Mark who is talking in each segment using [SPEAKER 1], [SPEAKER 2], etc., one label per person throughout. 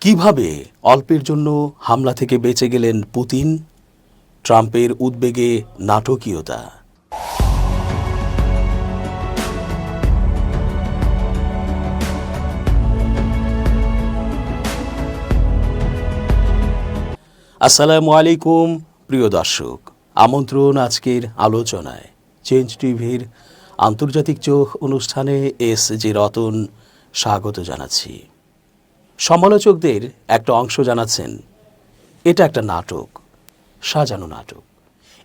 [SPEAKER 1] কিভাবে অল্পের জন্য হামলা থেকে বেঁচে গেলেন পুতিন? ট্রাম্পের উদ্বেগে নাটকীয়তা। আসসালামু আলাইকুম প্রিয় দর্শক, আমন্ত্রণ আজকের আলোচনায়। চেঞ্জ টিভির আন্তর্জাতিক চোখ অনুষ্ঠানে এস.জি. রতন স্বাগত জানাচ্ছি। সমালোচকদের একটা অংশ জানাচ্ছেন এটা একটা নাটক, সাজানো নাটক।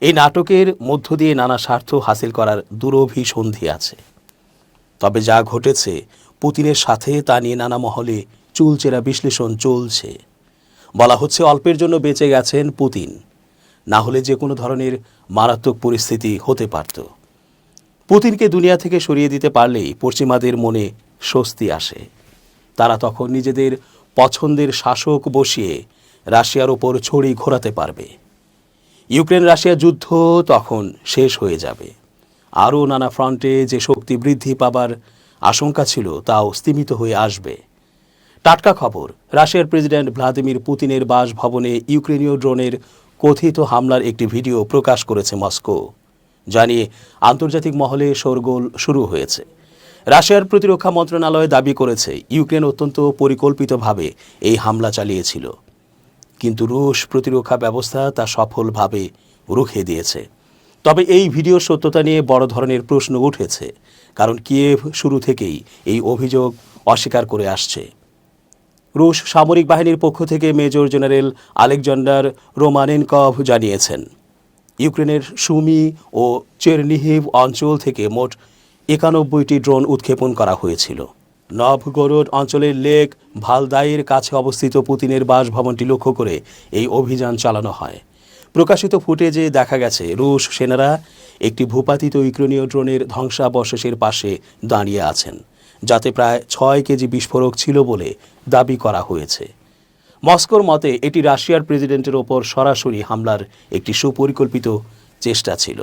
[SPEAKER 1] এই নাটকের মধ্য দিয়ে নানা স্বার্থ হাসিল করার দুরভিসন্ধি আছে। তবে যা ঘটেছে পুতিনের সাথে তা নিয়ে নানা মহলে চুলচেরা বিশ্লেষণ চলছে। বলা হচ্ছে অল্পের জন্য বেঁচে গেছেন পুতিন, না হলে যে কোনো ধরনের মারাত্মক পরিস্থিতি হতে পারত। পুতিনকে দুনিয়া থেকে সরিয়ে দিতে পারলেই পশ্চিমাদের মনে স্বস্তি আসে। তারা তখন নিজেদের পছন্দের শাসক বসিয়ে রাশিয়ার ওপর ছড়ি ঘোরাতে পারবে। ইউক্রেন রাশিয়া যুদ্ধ তখন শেষ হয়ে যাবে। আরও নানা ফ্রন্টে যে শক্তি বৃদ্ধি পাবার আশঙ্কা ছিল তাও স্তিমিত হয়ে আসবে। টাটকা খবর, রাশিয়ার প্রেসিডেন্ট ভ্লাদিমির পুতিনের বাসভবনে ইউক্রেনীয় ড্রোনের কথিত হামলার একটি ভিডিও প্রকাশ করেছে মস্কো। জানিয়ে আন্তর্জাতিক মহলে শোরগোল শুরু হয়েছে। রাশিয়ার প্রতিরক্ষা মন্ত্রণালয় দাবি করেছে ইউক্রেন অত্যন্ত পরিকল্পিতভাবে এই হামলা চালিয়েছিল, কিন্তু রুশ প্রতিরক্ষা ব্যবস্থা তা সফলভাবে রুখে দিয়েছে। তবে এই ভিডিওর সত্যতা নিয়ে বড় ধরনের প্রশ্ন উঠেছে, কারণ কিয়েভ শুরু থেকেই এই অভিযোগ অস্বীকার করে আসছে। রুশ সামরিক বাহিনীর পক্ষ থেকে মেজর জেনারেল আলেকজান্ডার রোমানেনকভ জানিয়েছেন, ইউক্রেনের সুমি ও চেরনিহিভ অঞ্চল থেকে মোট 91টি ড্রোন উৎক্ষেপণ করা হয়েছিল। নভগোরোড অঞ্চলের লেক ভালদাইয়ের কাছে অবস্থিত পুতিনের বাসভবনটি লক্ষ্য করে এই অভিযান চালানো হয়। প্রকাশিত ফুটেজে দেখা গেছে রুশ সেনারা একটি ভূপাতিত ইউক্রেনীয় ড্রোনের ধ্বংসাবশেষের পাশে দাঁড়িয়ে আছেন, যাতে প্রায় 6 কেজি বিস্ফোরক ছিল বলে দাবি করা হয়েছে। মস্কোর মতে এটি রাশিয়ার প্রেসিডেন্টের ওপর সরাসরি হামলার একটি সুপরিকল্পিত চেষ্টা ছিল।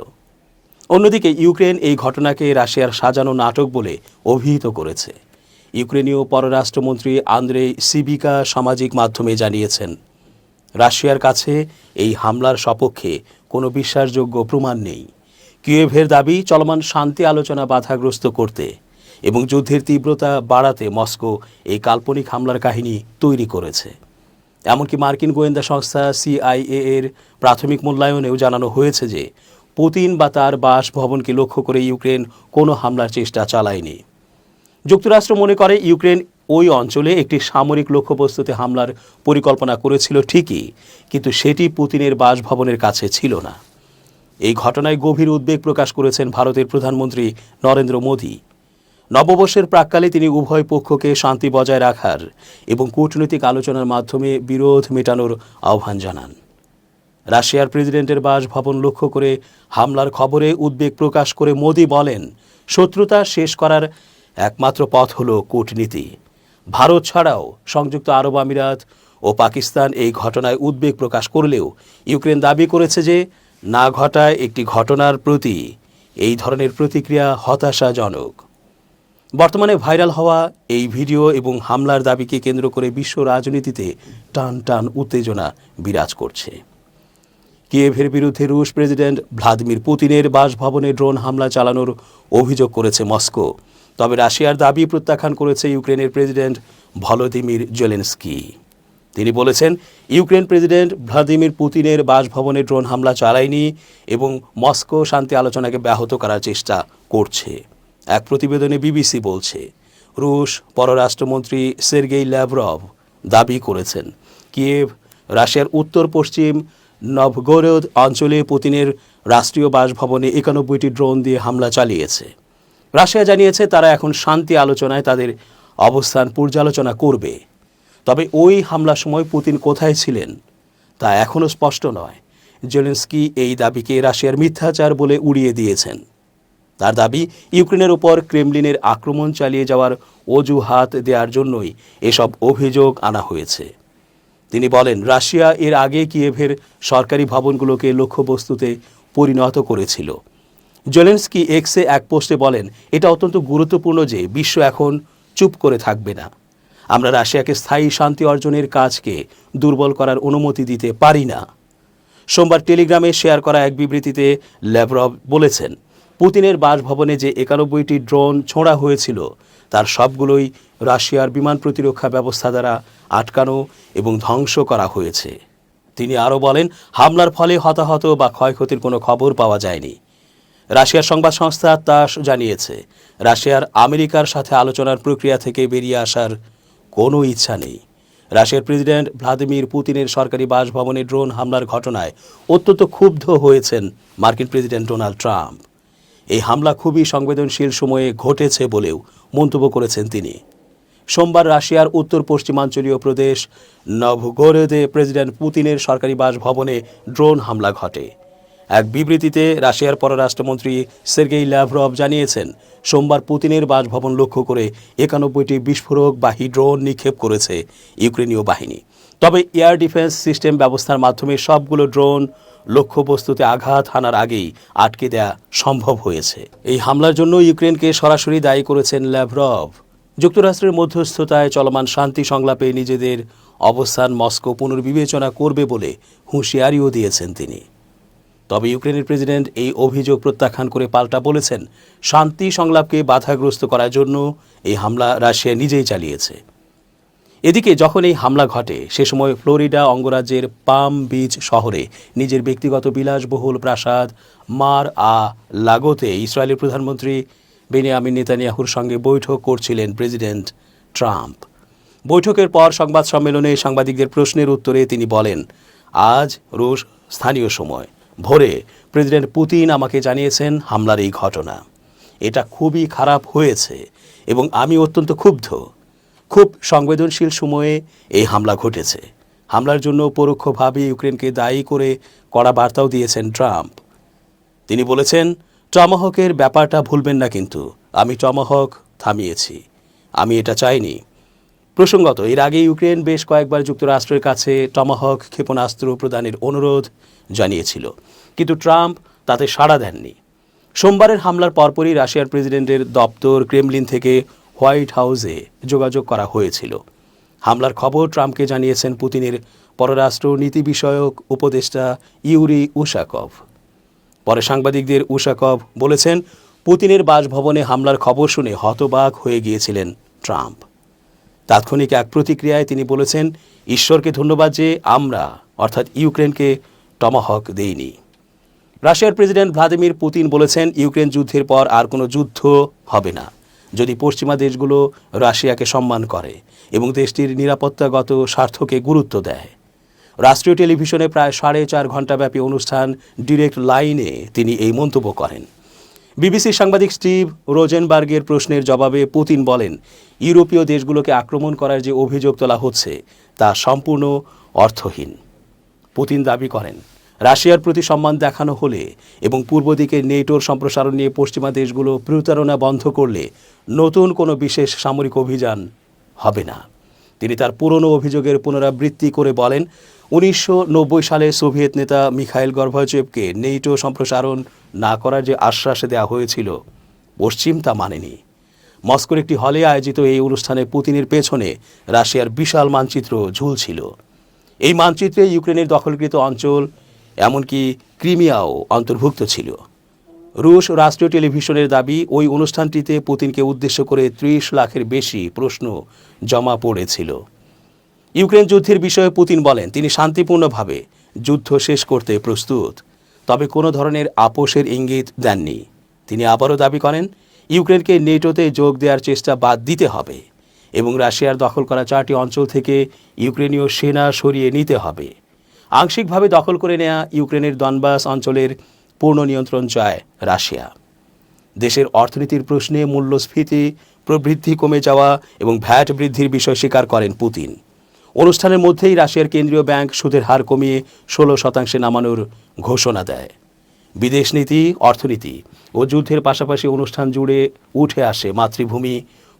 [SPEAKER 1] অন্যদিকে ইউক্রেন এই ঘটনাকে রাশিয়ার সাজানো নাটক বলে অভিহিত করেছে। ইউক্রেনীয় পররাষ্ট্রমন্ত্রী আন্দ্রেই সিবিকা সামাজিক মাধ্যমে জানিয়েছেন, রাশিয়ার কাছে এই হামলার সপক্ষে কোনো বিশ্বাসযোগ্য প্রমাণ নেই। কিয়েভের দাবি চলমান শান্তি আলোচনা বাধাগ্রস্ত করতে এবং যুদ্ধের তীব্রতা বাড়াতে মস্কো এই কাল্পনিক হামলার কাহিনী তৈরি করেছে। এমনকি মার্কিন গোয়েন্দা সংস্থা CIA এর প্রাথমিক মূল্যায়নেও জানানো হয়েছে যে পুতিন বা তার বাসভবনকে লক্ষ্য করে ইউক্রেন কোনো হামলার চেষ্টা চালায়নি। যুক্তরাষ্ট্র মনে করে ইউক্রেন ওই অঞ্চলে একটি সামরিক লক্ষ্যবস্তুতে হামলার পরিকল্পনা করেছিল ঠিকই, কিন্তু সেটি পুতিনের বাসভবনের কাছে ছিল না। এই ঘটনায় গভীর উদ্বেগ প্রকাশ করেছেন ভারতের প্রধানমন্ত্রী নরেন্দ্র মোদী। নববর্ষের প্রাক্কালে তিনি উভয় পক্ষকে শান্তি বজায় রাখার এবং কূটনৈতিক আলোচনার মাধ্যমে বিরোধ মেটানোর আহ্বান জানান। রাশিয়ার প্রেসিডেন্টের বাসভবন লক্ষ্য করে হামলার খবরে উদ্বেগ প্রকাশ করে মোদী বলেন, শত্রুতা শেষ করার একমাত্র পথ হল কূটনীতি। ভারত ছাড়াও সংযুক্ত আরব আমিরাত ও পাকিস্তান এই ঘটনায় উদ্বেগ প্রকাশ করলেও ইউক্রেন দাবি করেছে যে না ঘটায় একটি ঘটনার প্রতি এই ধরনের প্রতিক্রিয়া হতাশাজনক। বর্তমানে ভাইরাল হওয়া এই ভিডিও এবং হামলার দাবিকে কেন্দ্র করে বিশ্ব রাজনীতিতে টান টান উত্তেজনা বিরাজ করছে। কিয়েভের বিরুদ্ধে রুশ প্রেসিডেন্ট ভ্লাদিমির পুতিনের বাসভবনে ড্রোন হামলা চালানোর অভিযোগ করেছে মস্কো। তবে রাশিয়ার দাবি প্রত্যাখ্যান করেছে ইউক্রেনের প্রেসিডেন্ট ভলোদিমির জেলেনস্কি। তিনি বলেছেন, ইউক্রেন প্রেসিডেন্ট ভ্লাদিমির পুতিনের বাসভবনে ড্রোন হামলা চালায়নি এবং মস্কো শান্তি আলোচনাকে ব্যাহত করার চেষ্টা করছে। এক প্রতিবেদনে বিবিসি বলছে, রুশ পররাষ্ট্রমন্ত্রী সের্গেই ল্যাভরভ দাবি করেছেন, কিয়েভ রাশিয়ার উত্তর পশ্চিম নভগোরোদ অঞ্চলে পুতিনের রাষ্ট্রীয় বাসভবনে 91টি ড্রোন দিয়ে হামলা চালিয়েছে। রাশিয়া জানিয়েছে তারা এখন শান্তি আলোচনায় তাদের অবস্থান পর্যালোচনা করবে। তবে ওই হামলার সময় পুতিন কোথায় ছিলেন তা এখনও স্পষ্ট নয়। জেলেনস্কি এই দাবিকে রাশিয়ার মিথ্যাচার বলে উড়িয়ে দিয়েছেন। তার দাবি, ইউক্রেনের উপর ক্রেমলিনের আক্রমণ চালিয়ে যাওয়ার অজুহাত দেওয়ার জন্যই এসব অভিযোগ আনা হয়েছে। তিনি বলেন, রাশিয়া এর আগে কিয়েভের সরকারি ভবনগুলোকে লক্ষ্যবস্তুতে পরিণত করেছিল। জেলেনস্কি এক্সে এক পোস্টে বলেন, এটা অত্যন্ত গুরুত্বপূর্ণ যে বিশ্ব এখন চুপ করে থাকবে না। আমরা রাশিয়াকে স্থায়ী শান্তি অর্জনের কাজকে দুর্বল করার অনুমতি দিতে পারি না। সোমবার টেলিগ্রামে শেয়ার করা এক বিবৃতিতে ল্যাভরভ বলেছেন, পুতিনের বাসভবনে যে 91টি ড্রোন ছোঁড়া হয়েছিল তার সবগুলোই রাশিয়ার বিমান প্রতিরক্ষা ব্যবস্থা দ্বারা আটকানো এবং ধ্বংস করা হয়েছে। তিনি আরও বলেন, হামলার ফলে হতাহত বা ক্ষয়ক্ষতির কোনো খবর পাওয়া যায়নি। রাশিয়ার সংবাদ সংস্থা তাস জানিয়েছে, রাশিয়ার আমেরিকার সাথে আলোচনার প্রক্রিয়া থেকে বেরিয়ে আসার কোনো ইচ্ছা নেই। রাশিয়ার প্রেসিডেন্ট ভ্লাদিমির পুতিনের সরকারি বাসভবনে ড্রোন হামলার ঘটনায় অত্যন্ত ক্ষুব্ধ হয়েছেন মার্কিন প্রেসিডেন্ট ডোনাল্ড ট্রাম্প। এই হামলা খুবই সংবেদনশীল সময়ে ঘটেছে বলেও মন্তব্য করেছেন তিনি। সোমবার রাশিয়ার উত্তর পশ্চিমাঞ্চলীয় প্রদেশ নভগোরোদে প্রেসিডেন্ট পুতিনের সরকারি বাসভবনে ড্রোন হামলা ঘটে। এক বিবৃতিতে রাশিয়ার পররাষ্ট্রমন্ত্রী সের্গেই ল্যাভরভ জানিয়েছেন, সোমবার পুতিনের বাসভবন লক্ষ্য করে 91টি বিস্ফোরকবাহী ড্রোন নিক্ষেপ করেছে ইউক্রেনীয় বাহিনী। তবে এয়ার ডিফেন্স সিস্টেম ব্যবস্থার মাধ্যমে সবগুলো ড্রোন লক্ষ্যবস্তুতে আঘাত হানার আগেই আটকে দেয়া সম্ভব হয়েছে। এই হামলার জন্য ইউক্রেনকে সরাসরি দায়ী করেছেন ল্যাভরভ। যুক্তরাষ্ট্রের মধ্যস্থতায় চলমান শান্তি সংলাপে নিজেদের অবস্থান মস্কো পুনর্বিবেচনা করবে বলে হুঁশিয়ারিও দিয়েছেন তিনি। তবে ইউক্রেনের প্রেসিডেন্ট এই অভিযোগ প্রত্যাখ্যান করে পাল্টা বলেছেন, শান্তি সংলাপকে বাধাগ্রস্ত করার জন্য এই হামলা রাশিয়া নিজেই চালিয়েছে। এদিকে যখন এই হামলা ঘটে সে সময় ফ্লোরিডা অঙ্গরাজ্যের পাম বিচ শহরে নিজের ব্যক্তিগত বিলাসবহুল প্রাসাদ মার আ লাগোতে ইসরায়েলের প্রধানমন্ত্রী বেনিয়ামিন নেতানিয়াহুর সঙ্গে বৈঠক করছিলেন প্রেসিডেন্ট ট্রাম্প। বৈঠকের পর সংবাদ সম্মেলনে সাংবাদিকদের প্রশ্নের উত্তরে তিনি বলেন, আজ রুশ স্থানীয় সময় ভোরে প্রেসিডেন্ট পুতিন আমাকে জানিয়েছেন হামলার এই ঘটনা। এটা খুবই খারাপ হয়েছে এবং আমি অত্যন্ত ক্ষুব্ধ। খুব সংবেদনশীল সময়ে এই হামলা ঘটেছে। হামলার জন্য পরোক্ষভাবে ইউক্রেনকে দায়ী করে কড়া বার্তাও দিয়েছেন ট্রাম্প। তিনি বলেছেন, টমাহকের ব্যাপারটা ভুলবেন না, কিন্তু আমি টমাহক থামিয়েছি। আমি এটা চাইনি। প্রসঙ্গত, এর আগে ইউক্রেন বেশ কয়েকবার যুক্তরাষ্ট্রের কাছে টমাহক ক্ষেপণাস্ত্র প্রদানের অনুরোধ জানিয়েছিল, কিন্তু ট্রাম্প তাতে সাড়া দেননি। সোমবারের হামলার পরপরই রাশিয়ার প্রেসিডেন্টের দপ্তর ক্রেমলিন থেকে হোয়াইট হাউসে যোগাযোগ করা হয়েছিল। হামলার খবর ট্রাম্পকে জানিয়েছেন পুতিনের পররাষ্ট্র নীতি বিষয়ক উপদেষ্টা ইউরি উশাকভ। পরে সাংবাদিকদের উশাকভ বলেছেন, পুতিনের বাসভবনে হামলার খবর শুনে হতবাক হয়ে গিয়েছিলেন ট্রাম্প। তাৎক্ষণিক এক প্রতিক্রিয়ায় তিনি বলেছেন, ঈশ্বরকে ধন্যবাদ যে আমরা অর্থাৎ ইউক্রেনকে টমাহক দেইনি। রাশিয়ার প্রেসিডেন্ট ভ্লাদিমির পুতিন বলেছেন, ইউক্রেন যুদ্ধের পর আর কোনো যুদ্ধ হবে না যদি পশ্চিমা দেশগুলো রাশিয়াকে সম্মান করে এবং দেশটির নিরাপত্তাগত স্বার্থকে গুরুত্ব দেয়। রাষ্ট্রীয় টেলিভিশনে প্রায় 4.5 ঘণ্টাব্যাপী অনুষ্ঠান ডিরেক্ট লাইনে তিনি এই মন্তব্য করেন। বিবিসির সাংবাদিক স্টিভ রোজেনবার্গের প্রশ্নের জবাবে পুতিন বলেন, ইউরোপীয় দেশগুলোকে আক্রমণ করার যে অভিযোগ তোলা হচ্ছে তা সম্পূর্ণ অর্থহীন। পুতিন দাবি করেন, রাশিয়ার প্রতি সম্মান দেখানো হলে এবং পূর্ব দিকে নেটোর সম্প্রসারণ নিয়ে পশ্চিমা দেশগুলো প্রতারণা বন্ধ করলে নতুন কোনো বিশেষ সামরিক অভিযান হবে না। তিনি তার পুরনো অভিযোগের পুনরাবৃত্তি করে বলেন, 1990 সালে সোভিয়েত নেতা মিখাইল গর্বাচেভকে নেটো সম্প্রসারণ না করার যে আশ্বাস দেওয়া হয়েছিল, পশ্চিম তা মানেনি। মস্কোর একটি হলে আয়োজিত এই অনুষ্ঠানে পুতিনের পেছনে রাশিয়ার বিশাল মানচিত্র ঝুলছিল। এই মানচিত্রে ইউক্রেনের দখলকৃত অঞ্চল এমনকি ক্রিমিয়াও অন্তর্ভুক্ত ছিল। রুশ রাষ্ট্রীয় টেলিভিশনের দাবি, ওই অনুষ্ঠানটিতে পুতিনকে উদ্দেশ্য করে 30 লাখের বেশি প্রশ্ন জমা পড়েছিল। ইউক্রেন যুদ্ধের বিষয়ে পুতিন বলেন, তিনি শান্তিপূর্ণভাবে যুদ্ধ শেষ করতে প্রস্তুত, তবে কোনো ধরনের আপোষের ইঙ্গিত দেননি। তিনি আবারও দাবি করেন, ইউক্রেনকে নেটোতে যোগ দেওয়ার চেষ্টা বাদ দিতে হবে এবং রাশিয়ার দখল করা 4টি অঞ্চল থেকে ইউক্রেনীয় সেনা সরিয়ে নিতে হবে। আংশিকভাবে দখল করে নেওয়া ইউক্রেনের দনবাস অঞ্চলের পূর্ণ নিয়ন্ত্রণ চায় রাশিয়া। দেশের অর্থনীতির প্রশ্নে মূল্যস্ফীতি প্রবৃদ্ধি কমে যাওয়া এবং ভ্যাট বৃদ্ধির বিষয় স্বীকার করেন পুতিন। অনুষ্ঠানের মধ্যেই রাশিয়ার কেন্দ্রীয় ব্যাংক সুদের হার কমিয়ে 16% নামানোর ঘোষণা দেয়। বিদেশ নীতি, অর্থনীতি ও যুদ্ধের পাশাপাশি অনুষ্ঠান জুড়ে উঠে আসে মাতৃভূমি,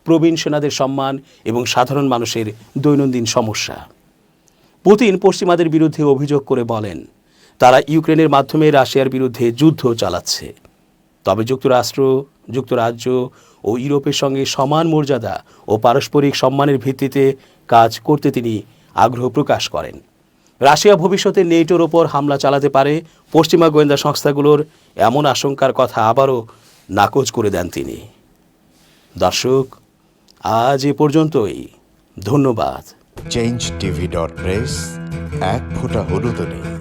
[SPEAKER 1] প্রবীণ সেনাদের সম্মান এবং সাধারণ মানুষের দৈনন্দিন সমস্যা। পুতিন পশ্চিমাদের বিরুদ্ধে অভিযোগ করে বলেন, তারা ইউক্রেনের মাধ্যমে রাশিয়ার বিরুদ্ধে যুদ্ধ চালাচ্ছে। তবে যুক্তরাষ্ট্র, যুক্তরাজ্য ও ইউরোপের সঙ্গে সমান মর্যাদা ও পারস্পরিক সম্মানের ভিত্তিতে কাজ করতে তিনি আগ্রহ প্রকাশ করেন। রাশিয়া ভবিষ্যতে নেটোর ওপর হামলা চালাতে পারে পশ্চিমা গোয়েন্দা সংস্থাগুলোর এমন আশঙ্কার কথা আবারও নাকচ করে দেন তিনি। দর্শক, আজ এ পর্যন্তই। ধন্যবাদ।
[SPEAKER 2] changeTV.press, এক ফোঁটা হলুদও নেই।